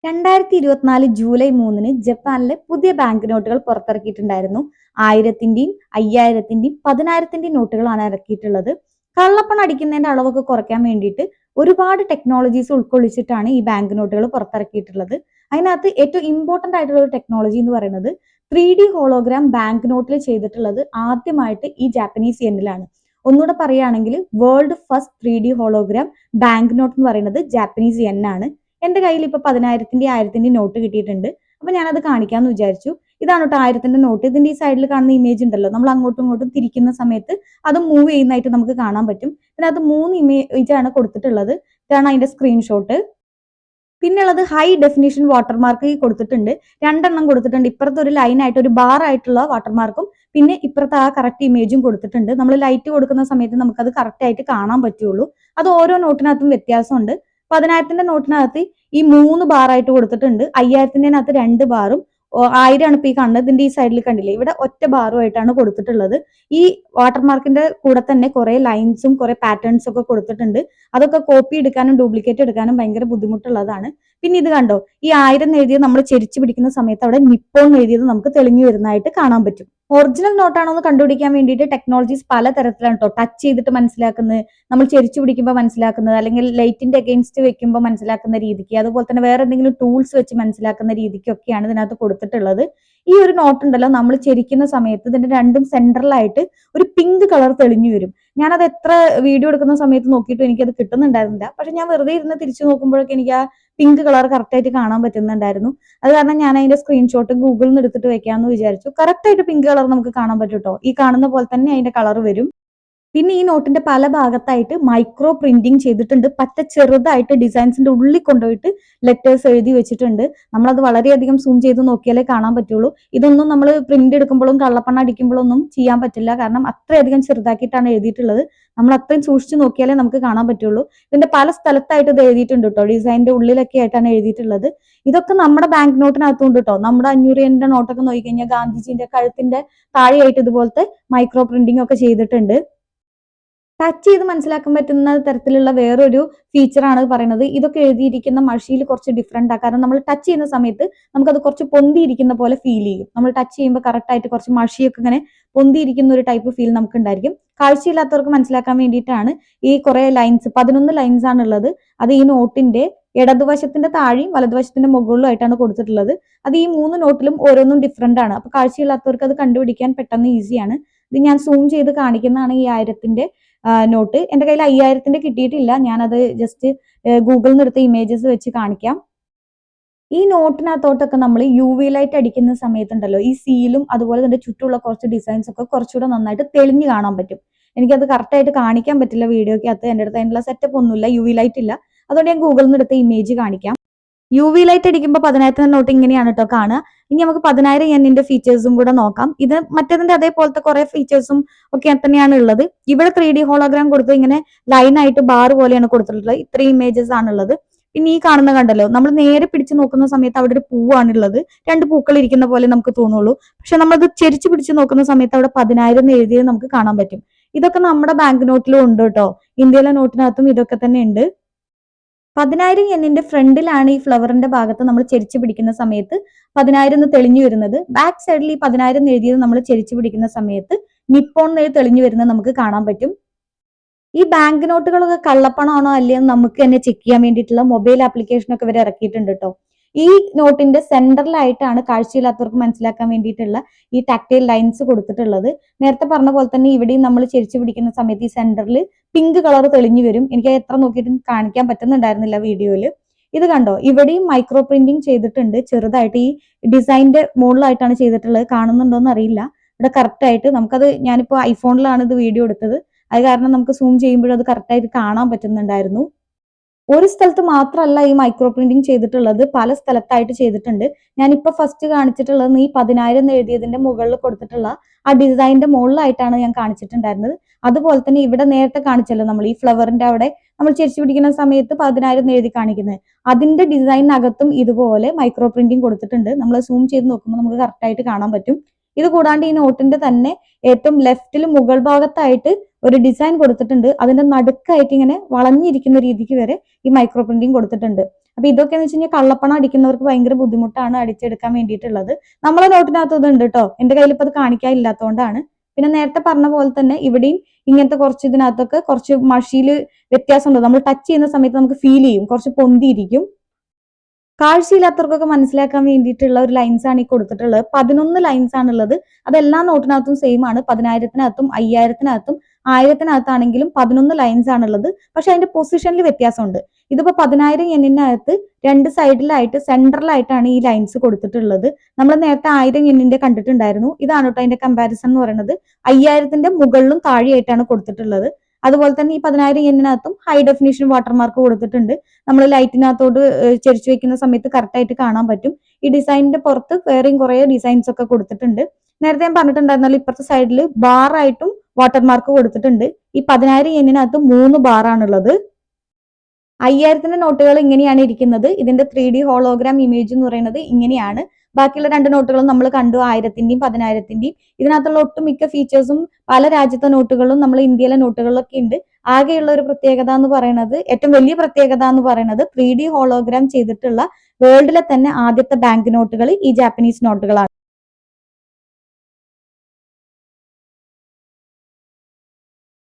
2024 July 3-ന് ജപ്പാനിലെ പുതിയ bank നോട്ടുകൾ പുറത്തിറക്കിയിട്ടുണ്ടായിരുന്നു. 1000-ന്റെയും 5000-ന്റെയും 10,000-ന്റെയും നോട്ടുകളാണ് ഇറക്കിയിട്ടുള്ളത്. കള്ളപ്പണം അടിക്കുന്നതിന്റെ അളവൊക്കെ കുറയ്ക്കാൻ വേണ്ടിയിട്ട് ഒരുപാട് ടെക്നോളജീസ് ഉൾക്കൊള്ളിച്ചിട്ടാണ് ഈ ബാങ്ക് നോട്ടുകൾ പുറത്തിറക്കിയിട്ടുള്ളത്. അതിനകത്ത് ഏറ്റവും ഇമ്പോർട്ടന്റ് ആയിട്ടുള്ള ഒരു ടെക്നോളജി എന്ന് പറയുന്നത് 3D ഹോളോഗ്രാം ബാങ്ക് നോട്ടിൽ ചെയ്തിട്ടുള്ളത് ആദ്യമായിട്ട് ഈ ജാപ്പനീസ് യെന്നിലാണ്. ഒന്നുകൂടെ പറയുകയാണെങ്കിൽ world first 3D hologram bank note എന്ന് പറയുന്നത് ജാപ്പനീസ് യെൻ ആണ്. എന്റെ കയ്യിൽ ഇപ്പൊ 10,000-ന്റെയും 1000-ന്റെയും നോട്ട് കിട്ടിയിട്ടുണ്ട്. അപ്പൊ ഞാനത് കാണിക്കാന്ന് വിചാരിച്ചു. ഇതാണ് കേട്ടോ 1000-ന്റെ നോട്ട്. ഇതിന്റെ ഈ സൈഡിൽ കാണുന്ന ഇമേജ് ഉണ്ടല്ലോ, നമ്മൾ അങ്ങോട്ടും ഇങ്ങോട്ടും തിരിക്കുന്ന സമയത്ത് അത് മൂവ് ചെയ്യുന്നതായിട്ട് നമുക്ക് കാണാൻ പറ്റും. ഇതിനകത്ത് 3 ഇമേജ് ആണ് കൊടുത്തിട്ടുള്ളത്. ഇതാണ് അതിന്റെ സ്ക്രീൻഷോട്ട്. പിന്നെ ഉള്ളത് ഹൈ ഡെഫിനിഷൻ വാട്ടർമാർക്ക് കൊടുത്തിട്ടുണ്ട്. 2 എണ്ണം കൊടുത്തിട്ടുണ്ട്. ഇപ്പുറത്തെ ഒരു ലൈൻ ആയിട്ട് ഒരു ബാർ ആയിട്ടുള്ള വാട്ടർമാർക്കും പിന്നെ ഇപ്പുറത്തെ ആ കറക്റ്റ് ഇമേജും കൊടുത്തിട്ടുണ്ട്. നമ്മൾ ലൈറ്റ് കൊടുക്കുന്ന സമയത്ത് നമുക്കത് കറക്റ്റ് ആയിട്ട് കാണാൻ പറ്റുള്ളൂ. അത് ഓരോ നോട്ടിനകത്തും വ്യത്യാസമുണ്ട്. 10,000-ന്റെ നോട്ടിനകത്ത് ഈ 3 ബാറായിട്ട് കൊടുത്തിട്ടുണ്ട്. 5000-ന്റെനകത്ത് 2 ബാറും 1000 ആണ് ഇപ്പൊ ഈ കാണുന്നത്. ഇതിന്റെ ഈ സൈഡിൽ കണ്ടില്ലേ, ഇവിടെ ഒറ്റ ബാറുമായിട്ടാണ് കൊടുത്തിട്ടുള്ളത്. ഈ വാട്ടർമാർക്കിന്റെ കൂടെ തന്നെ കുറെ ലൈൻസും കുറെ പാറ്റേൺസും ഒക്കെ കൊടുത്തിട്ടുണ്ട്. അതൊക്കെ കോപ്പി എടുക്കാനും ഡ്യൂപ്ലിക്കേറ്റ് എടുക്കാനും ഭയങ്കര ബുദ്ധിമുട്ടുള്ളതാണ്. പിന്നെ ഇത് കണ്ടോ, ഈ 1000 എഴുതിയത് നമ്മൾ ചെരിച്ചു പിടിക്കുന്ന സമയത്ത് അവിടെ നിപ്പോൺ എഴുതിയത് നമുക്ക് തെളിഞ്ഞു വരുന്നതായിട്ട് കാണാൻ പറ്റും. ഒറിജിനൽ നോട്ടാണോ എന്ന് കണ്ടുപിടിക്കാൻ വേണ്ടിയിട്ട് ടെക്നോളജീസ് പല തരത്തിലാണ് കേട്ടോ. ടച്ച് ചെയ്തിട്ട് മനസ്സിലാക്കുന്നത്, നമ്മൾ ചെരിച്ചു പിടിക്കുമ്പോൾ മനസ്സിലാക്കുന്നത്, അല്ലെങ്കിൽ ലൈറ്റിന്റെ അഗെയിൻസ്റ്റ് വെക്കുമ്പോൾ മനസ്സിലാക്കുന്ന രീതിക്ക്, അതുപോലെ തന്നെ വേറെ എന്തെങ്കിലും ടൂൾസ് വെച്ച് മനസ്സിലാക്കുന്ന രീതിക്കൊക്കെയാണ് ഇതിനകത്ത് കൊടുത്തിട്ടുള്ളത്. ഈ ഒരു നോട്ട് ഉണ്ടല്ലോ, നമ്മൾ ചെരിക്കുന്ന സമയത്ത് ഇതിന്റെ രണ്ടും സെൻട്രലായിട്ട് ഒരു പിങ്ക് കളർ തെളിഞ്ഞു വരും. ഞാനത് എത്ര വീഡിയോ എടുക്കുന്ന സമയത്ത് നോക്കിയിട്ടും എനിക്കത് കിട്ടുന്നുണ്ടായിരുന്നില്ല. പക്ഷെ ഞാൻ വെറുതെ ഇരുന്ന് തിരിച്ചു നോക്കുമ്പോഴൊക്കെ എനിക്ക് ആ പിങ്ക് കളർ കറക്റ്റ് ആയിട്ട് കാണാൻ പറ്റുന്നുണ്ടായിരുന്നു. അത് കാരണം ഞാൻ അതിന്റെ സ്ക്രീൻഷോട്ട് ഗൂഗിളിൽ നിന്ന് എടുത്തിട്ട് വെക്കാമെന്ന് വിചാരിച്ചു. കറക്റ്റ് ആയിട്ട് പിങ്ക് കളർ നമുക്ക് കാണാൻ പറ്റും കേട്ടോ. ഈ കാണുന്ന പോലെ തന്നെ അതിന്റെ കളർ വരും. പിന്നെ ഈ നോട്ടിന്റെ പല ഭാഗത്തായിട്ട് മൈക്രോ പ്രിന്റിംഗ് ചെയ്തിട്ടുണ്ട്. പറ്റ ചെറുതായിട്ട് ഡിസൈൻസിന്റെ ഉള്ളിൽ കൊണ്ടുപോയിട്ട് ലെറ്റേഴ്സ് എഴുതി വെച്ചിട്ടുണ്ട്. നമ്മളത് വളരെയധികം സൂം ചെയ്ത് നോക്കിയാലേ കാണാൻ പറ്റുള്ളൂ. ഇതൊന്നും നമ്മൾ പ്രിന്റ് എടുക്കുമ്പോഴും കള്ളപ്പണം അടിക്കുമ്പോഴും ഒന്നും ചെയ്യാൻ പറ്റില്ല. കാരണം അത്രയധികം ചെറുതാക്കിയിട്ടാണ് എഴുതിയിട്ടുള്ളത്. നമ്മൾ അത്രയും സൂക്ഷിച്ച് നോക്കിയാലേ നമുക്ക് കാണാൻ പറ്റുള്ളൂ. ഇതിന്റെ പല സ്ഥലത്തായിട്ട് ഇത് എഴുതിയിട്ടുണ്ട് കേട്ടോ. ഡിസൈനിന്റെ ഉള്ളിലൊക്കെ ആയിട്ടാണ് എഴുതിയിട്ടുള്ളത്. ഇതൊക്കെ നമ്മുടെ ബാങ്ക് നോട്ടിനകത്തുണ്ട് കേട്ടോ. നമ്മുടെ 500 ന്റെ നോട്ടൊക്കെ നോക്കിക്കഴിഞ്ഞാൽ ഗാന്ധിജിന്റെ കഴുത്തിന്റെ താഴെയായിട്ട് ഇതുപോലത്തെ മൈക്രോ പ്രിന്റിംഗ് ഒക്കെ ചെയ്തിട്ടുണ്ട്. ടച്ച് ചെയ്ത് മനസ്സിലാക്കാൻ പറ്റുന്ന തരത്തിലുള്ള വേറൊരു ഫീച്ചറാണ് പറയുന്നത്. ഇതൊക്കെ എഴുതിയിരിക്കുന്ന മഷിയിൽ കുറച്ച് ഡിഫറെന്റ് ആ. കാരണം നമ്മൾ ടച്ച് ചെയ്യുന്ന സമയത്ത് നമുക്കത് കുറച്ച് പൊന്തിയിരിക്കുന്ന പോലെ ഫീൽ ചെയ്യും. നമ്മൾ ടച്ച് ചെയ്യുമ്പോൾ കറക്റ്റ് ആയിട്ട് കുറച്ച് മഷിയൊക്കെ ഇങ്ങനെ പൊന്തിയിരിക്കുന്ന ഒരു ടൈപ്പ് ഫീൽ നമുക്ക് ഉണ്ടായിരിക്കും. കാഴ്ചയില്ലാത്തവർക്ക് മനസ്സിലാക്കാൻ വേണ്ടിയിട്ടാണ് ഈ കുറെ ലൈൻസ്, 11 ലൈൻസ് ആണുള്ളത്. അത് ഈ നോട്ടിന്റെ ഇടതുവശത്തിന്റെ താഴെയും വലതുവശത്തിന്റെ മുകളിലുമായിട്ടാണ് കൊടുത്തിട്ടുള്ളത്. അത് ഈ 3 നോട്ടിലും ഓരോന്നും ഡിഫറെന്റ് ആണ്. അപ്പൊ കാഴ്ചയില്ലാത്തവർക്ക് അത് കണ്ടുപിടിക്കാൻ പെട്ടെന്ന് ഈസിയാണ്. ഇത് ഞാൻ സൂം ചെയ്ത് കാണിക്കുന്നതാണ് ഈ 1000-ന്റെ നോട്ട്. എന്റെ കയ്യിൽ 5000-ന്റെ കിട്ടിയിട്ടില്ല. ഞാനത് ജസ്റ്റ് ഗൂഗിളിൽ നിന്ന് എടുത്ത ഇമേജസ് വെച്ച് കാണിക്കാം. ഈ നോട്ടിനകത്തോട്ടൊക്കെ നമ്മൾ UV ലൈറ്റ് അടിക്കുന്ന സമയത്തുണ്ടല്ലോ, ഈ സീലും അതുപോലെ തന്നെ ചുറ്റുമുള്ള കുറച്ച് ഡിസൈൻസ് ഒക്കെ കുറച്ചുകൂടെ നന്നായിട്ട് തെളിഞ്ഞു കാണാൻ പറ്റും. എനിക്കത് കറക്റ്റ് ആയിട്ട് കാണിക്കാൻ പറ്റില്ല വീഡിയോക്കകത്ത്. എൻ്റെ അടുത്ത് അതിനുള്ള സെറ്റപ്പ് ഒന്നുമില്ല, UV ലൈറ്റ് ഇല്ല. അതുകൊണ്ട് ഞാൻ ഗൂഗിളിൽ നിന്ന് എടുത്ത ഇമേജ് കാണിക്കാം. UV ലൈറ്റ് അടിക്കുമ്പോൾ 10,000-ന്റെ നോട്ട് ഇങ്ങനെയാണ് കേട്ടോ കാണുക. ഇനി നമുക്ക് 10,000 യെന്നിന്റെ ഫീച്ചേഴ്സും കൂടെ നോക്കാം. ഇത് മറ്റേതിന്റെ അതേപോലത്തെ കുറെ ഫീച്ചേഴ്സും ഒക്കെ തന്നെയാണ് ഉള്ളത്. ഇവിടെ 3D ഹോളോഗ്രാം കൊടുത്ത് ഇങ്ങനെ ലൈൻ ആയിട്ട് ബാർ പോലെയാണ് കൊടുത്തിട്ടുള്ളത്. ഇത്രയും ഇമേജസ് ആണുള്ളത്. പിന്നെ ഈ കാണുന്ന കണ്ടല്ലോ, നമ്മൾ നേരെ പിടിച്ച് നോക്കുന്ന സമയത്ത് അവിടെ ഒരു പൂവാണുള്ളത്. 2 പൂക്കൾ ഇരിക്കുന്ന പോലെ നമുക്ക് തോന്നുള്ളൂ. പക്ഷെ നമ്മളത് ചെരിച്ച് പിടിച്ച് നോക്കുന്ന സമയത്ത് അവിടെ 10,000 എഴുതിയത് നമുക്ക് കാണാൻ പറ്റും. ഇതൊക്കെ നമ്മുടെ ബാങ്ക് നോട്ടിലും ഉണ്ട് കേട്ടോ. ഇന്ത്യയിലെ നോട്ടിനകത്തും ഇതൊക്കെ തന്നെ ഉണ്ട്. 10,000 യെന്നിന്റെ ഫ്രണ്ടിലാണ് ഈ ഫ്ലവറിന്റെ ഭാഗത്ത് നമ്മൾ ചെരിച്ചു പിടിക്കുന്ന സമയത്ത് 10,000 എന്ന് തെളിഞ്ഞു വരുന്നത്. ബാക്ക് സൈഡിൽ ഈ 10,000 എഴുതിയത് നമ്മൾ ചെരിച്ചു പിടിക്കുന്ന സമയത്ത് നിപ്പോൺ തെളിഞ്ഞു വരുന്നത് നമുക്ക് കാണാൻ പറ്റും. ഈ ബാങ്ക് നോട്ടുകളൊക്കെ കള്ളപ്പണമാണോ അല്ലയെന്ന് നമുക്ക് തന്നെ ചെക്ക് ചെയ്യാൻ വേണ്ടിയിട്ടുള്ള മൊബൈൽ ആപ്ലിക്കേഷൻ ഒക്കെ ഇവർ ഇറക്കിയിട്ടുണ്ട് കേട്ടോ. ഈ നോട്ടിന്റെ സെന്ററിലായിട്ടാണ് കാഴ്ചയില്ലാത്തവർക്ക് മനസ്സിലാക്കാൻ വേണ്ടിയിട്ടുള്ള ഈ ടാക്ടൈൽ ലൈൻസ് കൊടുത്തിട്ടുള്ളത്. നേരത്തെ പറഞ്ഞ പോലെ തന്നെ ഇവിടെയും നമ്മൾ ചെരിച്ചു പിടിക്കുന്ന സമയത്ത് ഈ സെന്ററിൽ പിങ്ക് കളർ തെളിഞ്ഞു വരും. എനിക്ക് എത്ര നോക്കിയിട്ടും കാണിക്കാൻ പറ്റുന്നുണ്ടായിരുന്നില്ല വീഡിയോയിൽ. ഇത് കണ്ടോ, ഇവിടെയും മൈക്രോ പ്രിന്റിംഗ് ചെയ്തിട്ടുണ്ട് ചെറുതായിട്ട്. ഈ ഡിസൈനിന്റെ മുകളിലായിട്ടാണ് ചെയ്തിട്ടുള്ളത്. കാണുന്നുണ്ടോന്ന് അറിയില്ല. ഇവിടെ കറക്റ്റ് ആയിട്ട് നമുക്കത്, ഞാനിപ്പോ ഐഫോണിലാണ് ഇത് വീഡിയോ എടുത്തത്. അത് കാരണം നമുക്ക് സൂം ചെയ്യുമ്പോഴും അത് കറക്റ്റ് ആയിട്ട് കാണാൻ പറ്റുന്നുണ്ടായിരുന്നു. ഒരു സ്ഥലത്ത് മാത്രമല്ല ഈ മൈക്രോ പ്രിന്റിംഗ് ചെയ്തിട്ടുള്ളത്, പല സ്ഥലത്തായിട്ട് ചെയ്തിട്ടുണ്ട്. ഞാനിപ്പോ ഫസ്റ്റ് കാണിച്ചിട്ടുള്ളത് ഈ 10,000 എഴുതിയതിന്റെ മുകളിൽ കൊടുത്തിട്ടുള്ള ആ ഡിസൈനിന്റെ മുകളിലായിട്ടാണ് ഞാൻ കാണിച്ചിട്ടുണ്ടായിരുന്നത്. അതുപോലെ തന്നെ ഇവിടെ നേരത്തെ കാണിച്ചല്ലോ, നമ്മൾ ഈ ഫ്ലവറിന്റെ അവിടെ നമ്മൾ ചെരിച്ചു പിടിക്കുന്ന സമയത്ത് 10,000 എഴുതി കാണിക്കുന്നത്, അതിന്റെ ഡിസൈനകത്തും ഇതുപോലെ മൈക്രോ പ്രിന്റിംഗ് കൊടുത്തിട്ടുണ്ട്. നമ്മൾ സൂം ചെയ്ത് നോക്കുമ്പോൾ നമുക്ക് കറക്റ്റ് ആയിട്ട് കാണാൻ പറ്റും. ഇത് കൂടാണ്ട് ഈ നോട്ടിന്റെ തന്നെ ഏറ്റവും ലെഫ്റ്റിൽ മുകൾ ഭാഗത്തായിട്ട് ഒരു ഡിസൈൻ കൊടുത്തിട്ടുണ്ട്. അതിന്റെ നടുക്കായിട്ട് ഇങ്ങനെ വളഞ്ഞിരിക്കുന്ന രീതിക്ക് വരെ ഈ മൈക്രോ പ്രിന്റിങ് കൊടുത്തിട്ടുണ്ട്. അപ്പൊ ഇതൊക്കെ എന്ന് വെച്ച് കഴിഞ്ഞാൽ കള്ളപ്പണം അടിക്കുന്നവർക്ക് ഭയങ്കര ബുദ്ധിമുട്ടാണ് അടിച്ചെടുക്കാൻ വേണ്ടിയിട്ടുള്ളത്. നമ്മളെ നോട്ടിനകത്ത് ഇത് ഉണ്ട് കേട്ടോ, എന്റെ കയ്യിൽ ഇപ്പൊ അത് കാണിക്കാനില്ലാത്തതുകൊണ്ടാണ്. പിന്നെ നേരത്തെ പറഞ്ഞ പോലെ തന്നെ ഇവിടെയും ഇങ്ങനത്തെ കുറച്ച് ഇതിനകത്തൊക്കെ കുറച്ച് മഷിയിൽ വ്യത്യാസമുണ്ട്. നമ്മൾ ടച്ച് ചെയ്യുന്ന സമയത്ത് നമുക്ക് ഫീൽ ചെയ്യും, കുറച്ച് പൊന്തിയിരിക്കും. കാഴ്ചയില്ലാത്തവർക്കൊക്കെ മനസ്സിലാക്കാൻ വേണ്ടിയിട്ടുള്ള ഒരു ലൈൻസ് ആണ് ഈ കൊടുത്തിട്ടുള്ളത്. 11 ലൈൻസ് ആണുള്ളത്. അതെല്ലാ നോട്ടിനകത്തും സെയിം ആണ്. 10,000-നകത്തും 5,000-നകത്തും 1000-നകത്താണെങ്കിലും 11 ലൈൻസ് ആണുള്ളത്. പക്ഷെ അതിന്റെ പൊസിഷനിൽ വ്യത്യാസമുണ്ട്. ഇതിപ്പോ 10,000 യെന്നിനകത്ത് രണ്ട് സൈഡിലായിട്ട് സെൻട്രലായിട്ടാണ് ഈ ലൈൻസ് കൊടുത്തിട്ടുള്ളത്. നമ്മൾ നേരത്തെ 1000 യെന്നിന്റെ കണ്ടിട്ടുണ്ടായിരുന്നു. ഇതാണ് കേട്ടോ അതിന്റെ കമ്പാരിസൺ എന്ന് പറയുന്നത്. 5000-ന്റെ മുകളിലും താഴെയായിട്ടാണ് കൊടുത്തിട്ടുള്ളത്. അതുപോലെ തന്നെ ഈ 10,000 യെന്നിനകത്തും ഹൈ ഡെഫിനിഷൻ വാട്ടർമാർക്ക് കൊടുത്തിട്ടുണ്ട്. നമ്മൾ ലൈറ്റിനകത്തോട് ചെരിച്ചു വെക്കുന്ന സമയത്ത് കറക്റ്റ് ആയിട്ട് കാണാൻ പറ്റും. ഈ ഡിസൈനിന്റെ പുറത്ത് വേറെയും കുറെ ഡിസൈൻസ് ഒക്കെ കൊടുത്തിട്ടുണ്ട്. നേരത്തെ ഞാൻ പറഞ്ഞിട്ടുണ്ടായിരുന്നല്ലോ, ഇപ്പുറത്തെ സൈഡിൽ ബാർ ആയിട്ടും വാട്ടർമാർക്ക് കൊടുത്തിട്ടുണ്ട്. ഈ 10,000 യെന്നിനകത്ത് 3 ബാറാണുള്ളത്. 5000-ന്റെ നോട്ടുകൾ ഇങ്ങനെയാണ് ഇരിക്കുന്നത്. ഇതിന്റെ 3D ഹോളോഗ്രാം ഇമേജ് എന്ന് പറയുന്നത് ഇങ്ങനെയാണ്. ബാക്കിയുള്ള 2 നോട്ടുകളും നമ്മൾ കണ്ടു, 1000-ന്റെയും 10,000-ന്റെയും. ഇതിനകത്തുള്ള ഒട്ടുമിക്ക ഫീച്ചേഴ്സും പല രാജ്യത്തെ നോട്ടുകളും നമ്മൾ ഇന്ത്യയിലെ നോട്ടുകളിലൊക്കെ ഉണ്ട്. ആകെയുള്ള ഒരു പ്രത്യേകത എന്ന് പറയുന്നത്, ഏറ്റവും വലിയ പ്രത്യേകത എന്ന് പറയുന്നത് 3D ഹോളോഗ്രാം ചെയ്തിട്ടുള്ള വേൾഡിലെ തന്നെ ആദ്യത്തെ ബാങ്ക് നോട്ടുകൾ ഈ ജാപ്പനീസ് നോട്ടുകളാണ്.